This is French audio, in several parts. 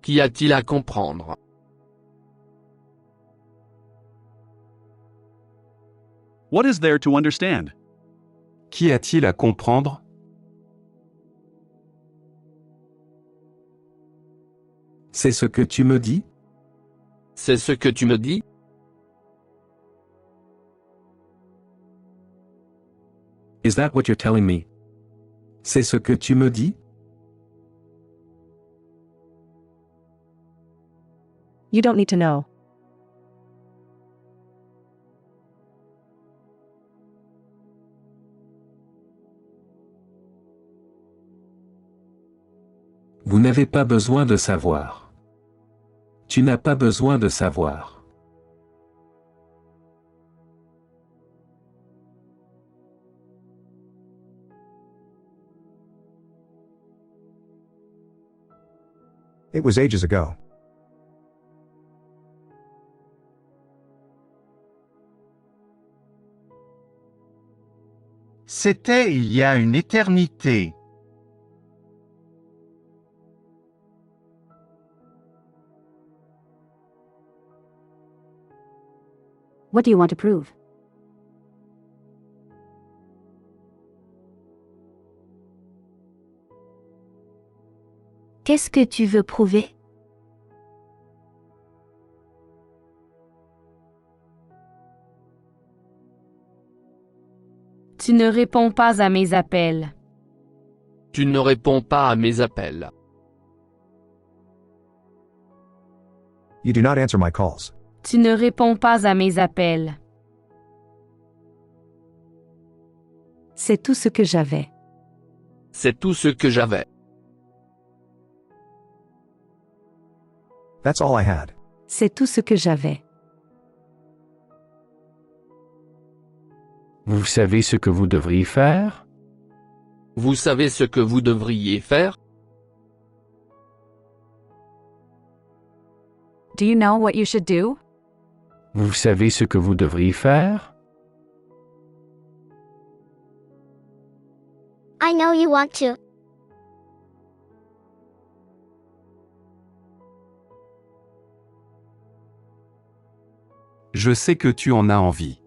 Qu'y a-t-il à comprendre? What is there to understand? Qu'y a-t-il à comprendre? C'est ce que tu me dis? C'est ce que tu me dis? Is that what you're telling me? C'est ce que tu me dis? You don't need to know. Vous n'avez pas besoin de savoir. Tu n'as pas besoin de savoir. It was ages ago. C'était il y a une éternité. What do you want to prove? Qu'est-ce que tu veux prouver? Tu ne réponds pas à mes appels. Tu ne réponds pas à mes appels. You do not answer my calls. Tu ne réponds pas à mes appels. C'est tout ce que j'avais. C'est tout ce que j'avais. That's all I had. C'est tout ce que j'avais. Vous savez ce que vous devriez faire? Vous savez ce que vous devriez faire? Do you know what you should do? Vous savez ce que vous devriez faire? I know you want to. Je sais que tu en as envie.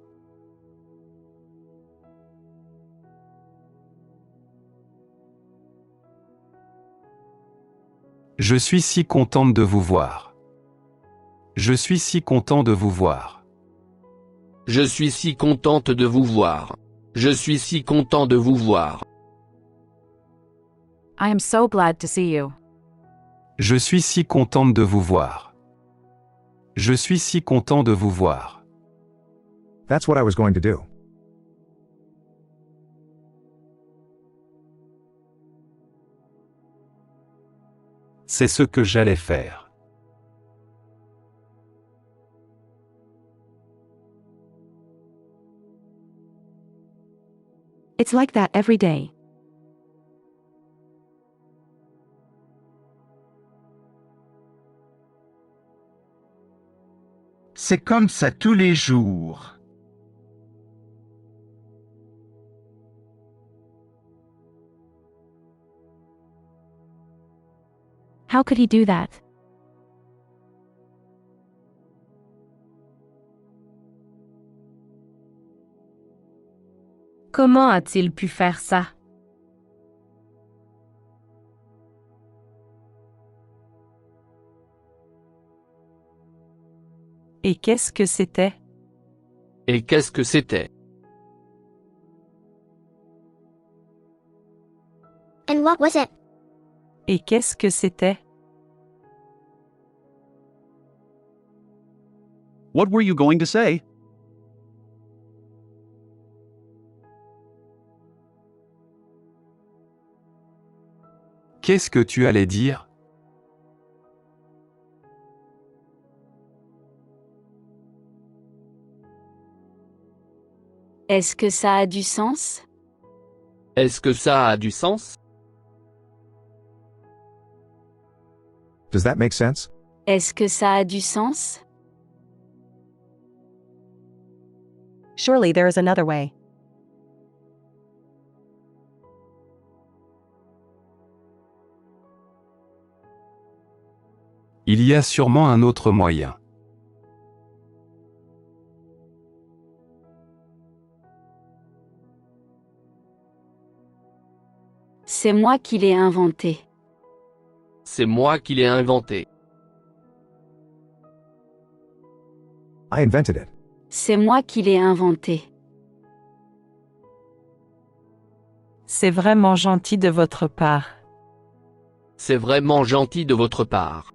Je suis si contente de vous voir. Je suis si content de vous voir. Je suis si contente de vous voir. Je suis si content de vous voir. I am so glad to see you. Je suis si contente de vous voir. Je suis si content de vous voir. That's what I was going to do. C'est ce que j'allais faire. It's like that every day. C'est comme ça tous les jours. How could he do that? Comment a-t-il pu faire ça? Et qu'est-ce que c'était? Et qu'est-ce que c'était? And what was it? Et qu'est-ce que c'était? What were you going to say? Qu'est-ce que tu allais dire? Est-ce que ça a du sens? Est-ce que ça a du sens? Does that make sense? Est-ce que ça a du sens? Surely there is another way. Il y a sûrement un autre moyen. C'est moi qui l'ai inventé. C'est moi qui l'ai inventé. I invented it. C'est moi qui l'ai inventé. C'est vraiment gentil de votre part. C'est vraiment gentil de votre part.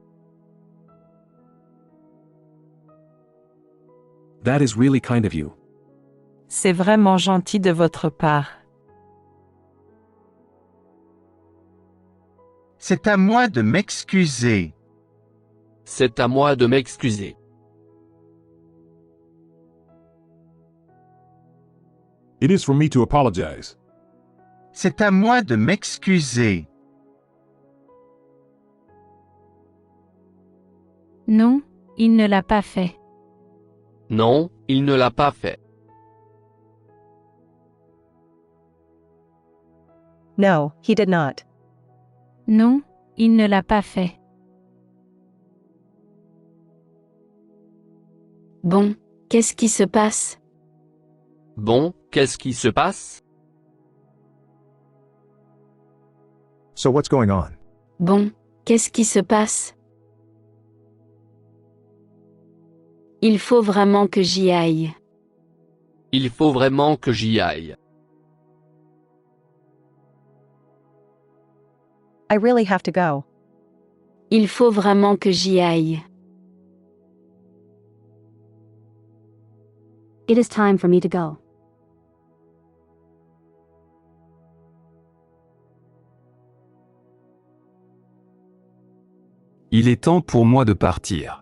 That is really kind of you. C'est vraiment gentil de votre part. C'est à moi de m'excuser. C'est à moi de m'excuser. It is for me to apologize. C'est à moi de m'excuser. Non, il ne l'a pas fait. Non, il ne l'a pas fait. No, he did not. Non, il ne l'a pas fait. Bon, qu'est-ce qui se passe? Bon, qu'est-ce qui se passe? So what's going on? Bon, qu'est-ce qui se passe? Il faut vraiment que j'y aille. Il faut vraiment que j'y aille. I really have to go. Il faut vraiment que j'y aille. It is time for me to go. Il est temps pour moi de partir.